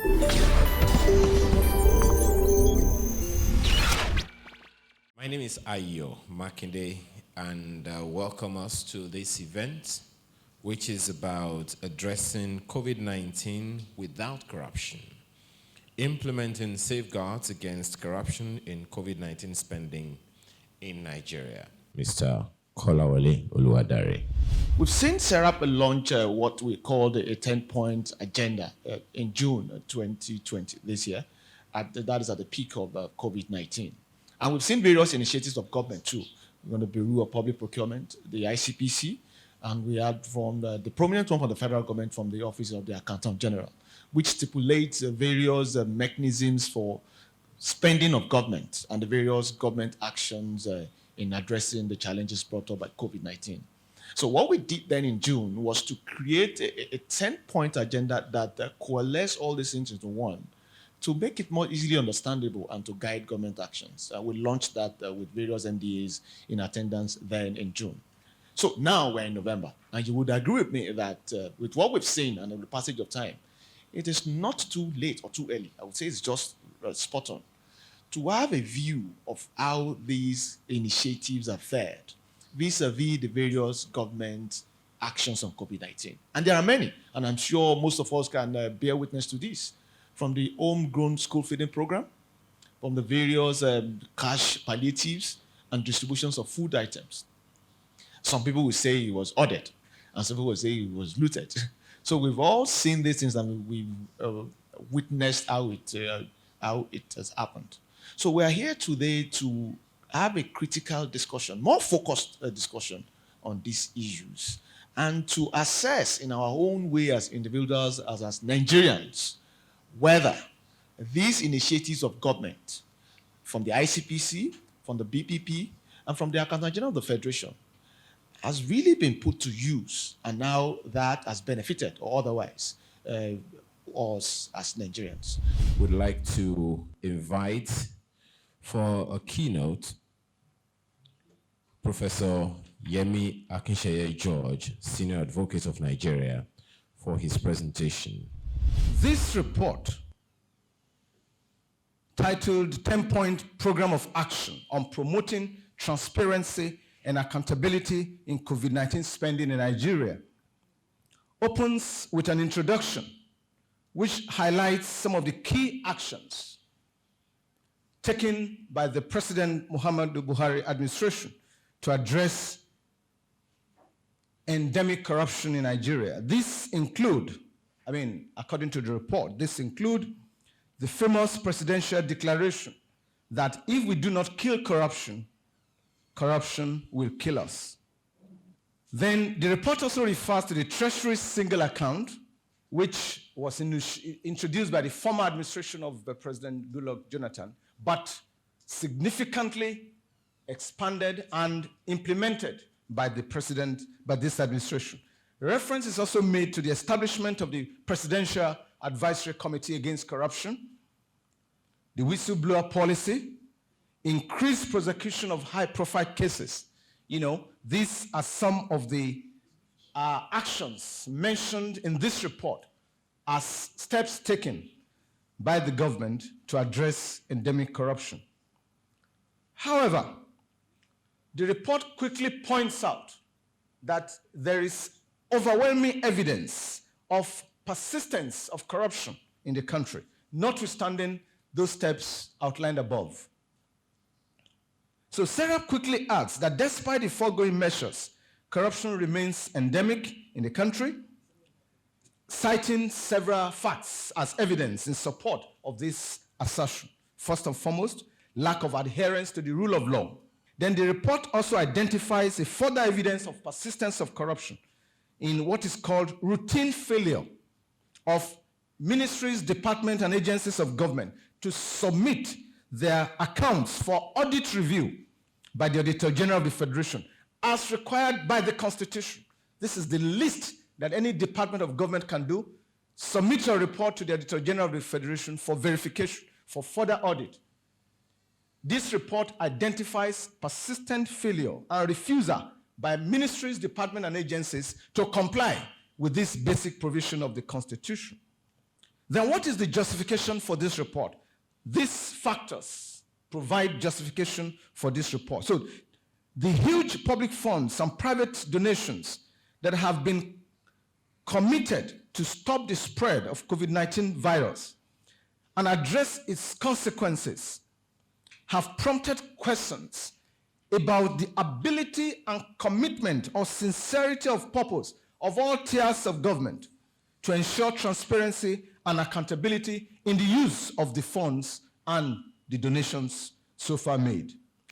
My name is Ayo Makinde, and welcome us to this event, which is about addressing COVID-19 without corruption, implementing safeguards against corruption in COVID-19 spending in Nigeria. Mr. Kolawole Oluwadare. We've seen SERAP launch what we called a 10-point agenda in June 2020, this year. That is at the peak of COVID-19. And we've seen various initiatives of government too. We're going to Bureau of Public Procurement, the ICPC, and we had from the prominent one from the federal government from the Office of the Accountant General, which stipulates various mechanisms for spending of government and the various government actions in addressing the challenges brought up by COVID-19. So what we did then in June was to create a 10-point agenda that coalesced all these things into one to make it more easily understandable and to guide government actions. We launched that with various MDAs in attendance then in June. So now we're in November, and you would agree with me that with what we've seen and in the passage of time, it is not too late or too early. I would say it's just spot on to have a view of how these initiatives are fared vis-a-vis the various government actions on COVID-19. And there are many, and I'm sure most of us can bear witness to this, from the homegrown school feeding program, from the various cash palliatives and distributions of food items. Some people will say it was ordered, and some people will say it was looted. So we've all seen these things, and we've witnessed how it has happened. So we are here today to have a critical discussion, more focused discussion on these issues, and to assess in our own way as individuals, as Nigerians, whether these initiatives of government from the ICPC, from the BPP, and from the Accountant General of the Federation has really been put to use, and now that has benefited or otherwise us as Nigerians. Would like to invite for a keynote Professor Yemi Akinseye George, Senior Advocate of Nigeria, for his presentation. This report, titled 10-Point Program of Action on Promoting Transparency and Accountability in COVID-19 Spending in Nigeria, opens with an introduction which highlights some of the key actions taken by the President Muhammadu Buhari administration to address endemic corruption in Nigeria. These include, according to the report, this include the famous presidential declaration that if we do not kill corruption, corruption will kill us. Then the report also refers to the Treasury single account, which was introduced by the former administration of President Goodluck Jonathan, but significantly expanded and implemented by this administration. Reference is also made to the establishment of the Presidential Advisory Committee Against Corruption, the whistleblower policy, increased prosecution of high-profile cases. These are some of the actions mentioned in this report as steps taken by the government to address endemic corruption. However, the report quickly points out that there is overwhelming evidence of persistence of corruption in the country, notwithstanding those steps outlined above. So SERAP quickly adds that despite the foregoing measures, corruption remains endemic in the country, citing several facts as evidence in support of this assertion. First and foremost, lack of adherence to the rule of law. Then the report also identifies a further evidence of persistence of corruption in what is called routine failure of ministries, departments, and agencies of government to submit their accounts for audit review by the Auditor General of the Federation as required by the Constitution. This is the least that any department of government can do. Submit a report to the Auditor General of the Federation for verification, for further audit. This report identifies persistent failure and refusal by ministries, departments, and agencies to comply with this basic provision of the Constitution. Then what is the justification for this report? These factors provide justification for this report. So the huge public funds and private donations that have been committed to stop the spread of COVID-19 virus and address its consequences have prompted questions about the ability and commitment or sincerity of purpose of all tiers of government to ensure transparency and accountability in the use of the funds and the donations so far made.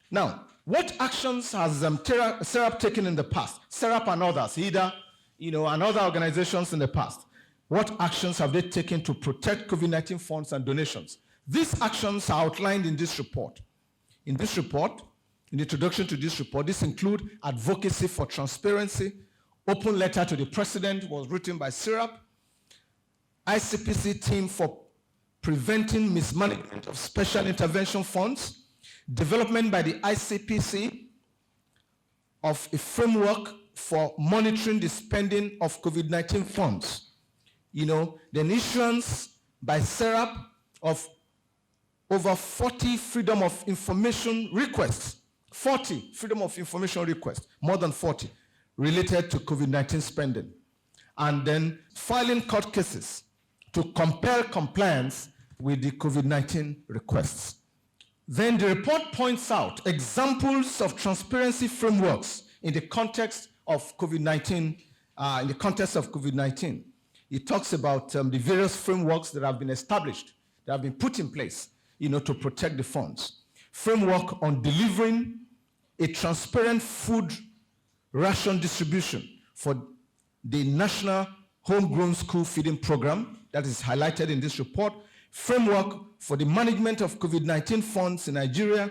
Now, what actions has SERAP taken in the past? SERAP and others, HIDA, and other organizations in the past. What actions have they taken to protect COVID-19 funds and donations? These actions are outlined in this report. In this report, in the introduction to this report, this includes advocacy for transparency, open letter to the president was written by SERAP, ICPC team for preventing mismanagement of special intervention funds, development by the ICPC of a framework for monitoring the spending of COVID-19 funds. The issuance by SERAP of over 40 freedom of information requests, 40 freedom of information requests, more than 40, related to COVID-19 spending. And then filing court cases to compel compliance with the COVID-19 requests. Then the report points out examples of transparency frameworks in the context of COVID-19. It talks about the various frameworks that have been established, that have been put in place, to protect the funds. Framework on delivering a transparent food ration distribution for the National Homegrown School Feeding Program that is highlighted in this report. Framework for the management of COVID-19 funds in Nigeria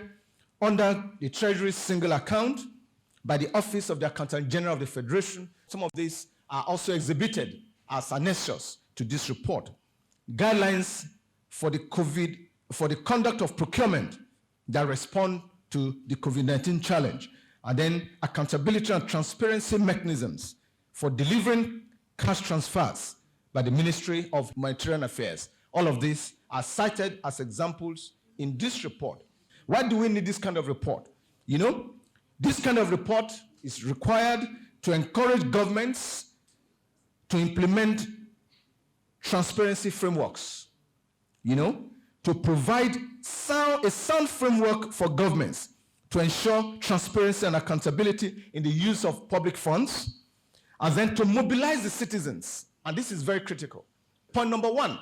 under the Treasury single account by the Office of the Accountant General of the Federation. Some of these are also exhibited as annexures to this report. Guidelines for the conduct of procurement that respond to the COVID-19 challenge, and then accountability and transparency mechanisms for delivering cash transfers by the Ministry of Humanitarian Affairs. All of these are cited as examples in this report. Why do we need this kind of report? This kind of report is required to encourage governments to implement transparency frameworks, to provide a sound framework for governments to ensure transparency and accountability in the use of public funds, and then to mobilize the citizens. And this is very critical. Point number one.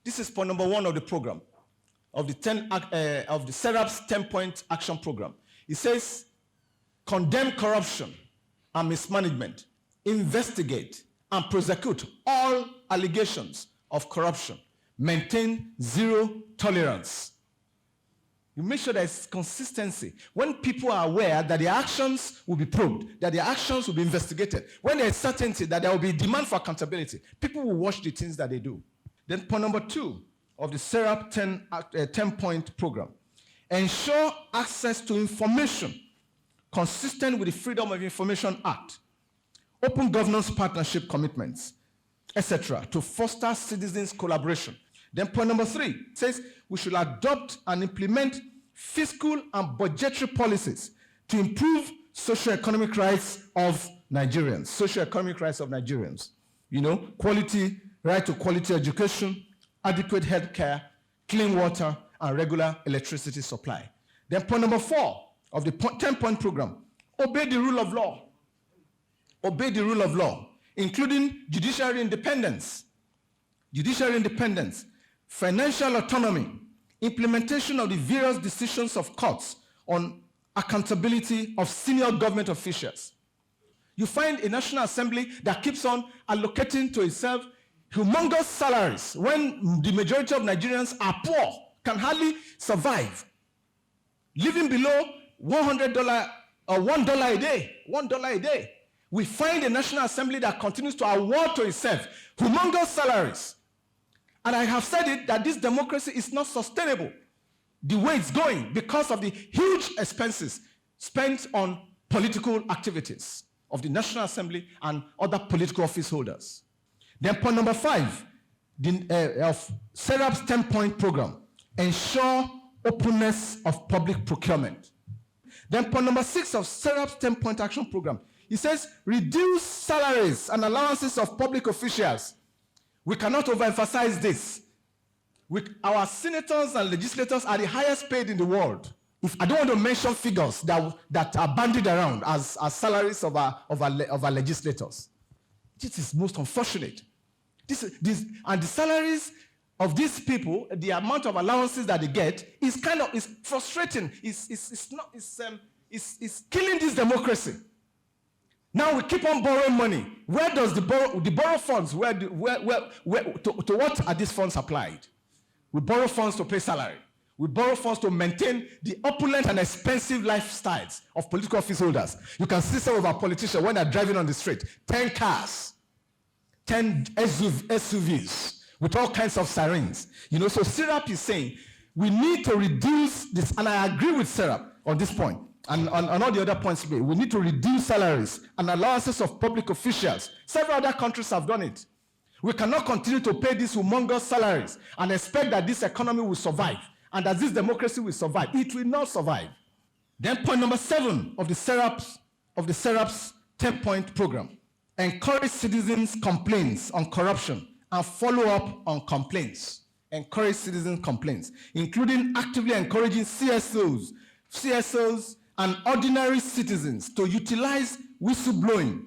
This is point number one of the program, of the SERAP's 10-point action program. It says, condemn corruption and mismanagement, investigate and prosecute all allegations of corruption, maintain zero tolerance. You make sure there's consistency. When people are aware that their actions will be probed, that their actions will be investigated, when there's certainty that there will be demand for accountability, people will watch the things that they do. Then point number two of the SERAP 10-point program, ensure access to information consistent with the Freedom of Information Act, open governance partnership commitments, etc., to foster citizens' collaboration. Then point number three says we should adopt and implement fiscal and budgetary policies to improve socio-economic rights of Nigerians. Socio-economic rights of Nigerians. Right to quality education, adequate health care, clean water, and regular electricity supply. Then point number four of the 10-point program, obey the rule of law. Obey the rule of law, including judiciary independence, financial autonomy, implementation of the various decisions of courts on accountability of senior government officials. You find a National Assembly that keeps on allocating to itself humongous salaries when the majority of Nigerians are poor, can hardly survive, living below $100 or $1 a day. $1 a day. We find a National Assembly that continues to award to itself humongous salaries. And I have said it that this democracy is not sustainable the way it's going because of the huge expenses spent on political activities of the National Assembly and other political office holders. Then point number five, of SERAP's 10-point program, ensure openness of public procurement. Then point number 6 of SERAP's 10-point action program, it says reduce salaries and allowances of public officials. We cannot overemphasize this. Our senators and legislators are the highest paid in the world. I don't want to mention figures that are bandied around as salaries of our legislators. This is most unfortunate. And the salaries of these people, the amount of allowances that they get is frustrating. It's killing this democracy. Now we keep on borrowing money. Where does the borrow funds? To what are these funds applied? We borrow funds to pay salary. We borrow funds to maintain the opulent and expensive lifestyles of political office holders. You can see some of our politicians when they're driving on the street, 10 cars, 10 SUVs with all kinds of sirens. So SERAP is saying we need to reduce this, and I agree with SERAP on this point, and on all the other points made. We need to reduce salaries and allowances of public officials. Several other countries have done it. We cannot continue to pay these humongous salaries and expect that this economy will survive and that this democracy will survive. It will not survive. Then point number 7 of the SERAP's 10-point program, encourage citizens' complaints on corruption and follow up on complaints. Encourage citizen complaints, including actively encouraging CSOs and ordinary citizens to utilize whistleblowing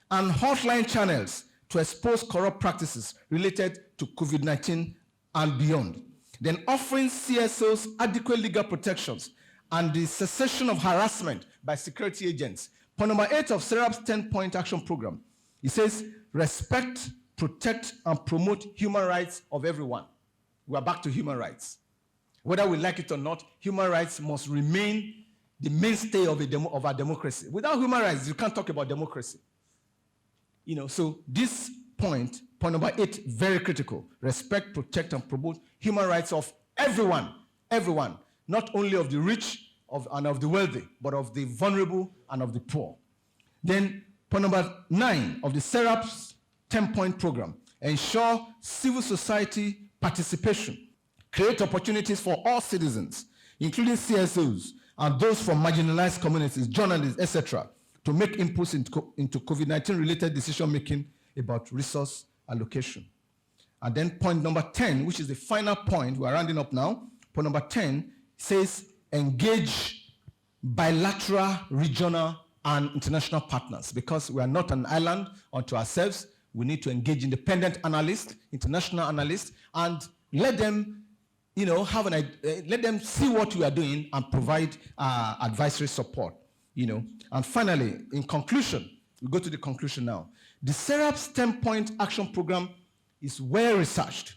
and hotline channels to expose corrupt practices related to COVID-19 and beyond. Then offering CSOs adequate legal protections and the cessation of harassment by security agents. Point number 8 of SERAP's 10-point action program, it says, respect, protect, and promote human rights of everyone. We are back to human rights. Whether we like it or not, human rights must remain the mainstay of our democracy. Without human rights, you can't talk about democracy. So this point number 8, very critical. Respect, protect, and promote human rights of everyone, not only of the rich and of the wealthy, but of the vulnerable and of the poor. Then point number 9 of the SERAP's 10-point program, ensure civil society participation. Create opportunities for all citizens, including CSOs and those from marginalized communities, journalists, etc., to make inputs into COVID-19 related decision-making about resource allocation. And then point number 10, which is the final point, we're rounding up now. Point number 10 says engage bilateral, regional, and international partners, because we are not an island unto ourselves. We need to engage independent analysts, international analysts, and let them let them see what we are doing and provide advisory support. And finally, in conclusion, we go to the conclusion now. The SERAP's 10-point action program is well researched,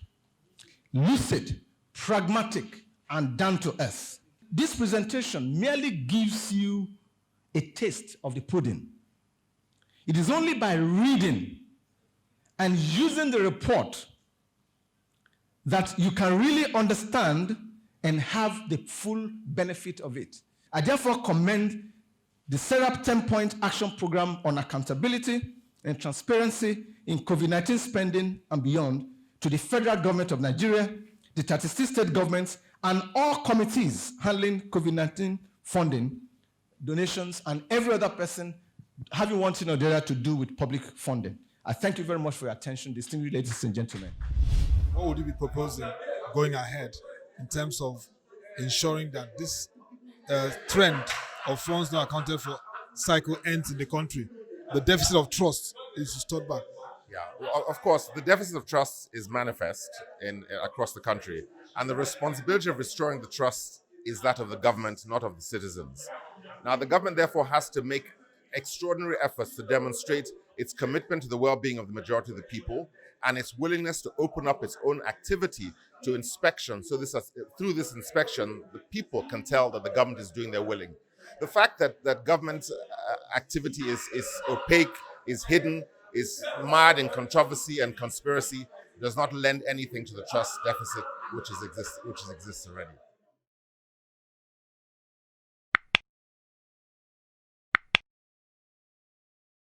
lucid, pragmatic, and down to earth. This presentation merely gives you a taste of the pudding. It is only by reading and using the report that you can really understand and have the full benefit of it. I therefore commend the SERAP 10-point action program on accountability and transparency in COVID-19 spending and beyond to the federal government of Nigeria, the 36 state governments, and all committees handling COVID-19 funding, donations, and every other person having one thing or the other to do with public funding. I thank you very much for your attention, distinguished ladies and gentlemen. What would you be proposing going ahead in terms of ensuring that this trend of funds not accounted for cycle ends in the country? The deficit of trust is restored back. Yeah, well, of course, the deficit of trust is manifest across the country, and the responsibility of restoring the trust is that of the government, not of the citizens. Now, the government therefore has to make extraordinary efforts to demonstrate its commitment to the well-being of the majority of the people and its willingness to open up its own activity to inspection. So through this inspection, the people can tell that the government is doing their willing. The fact that government activity is opaque, is hidden, is mired in controversy and conspiracy does not lend anything to the trust deficit which exists already.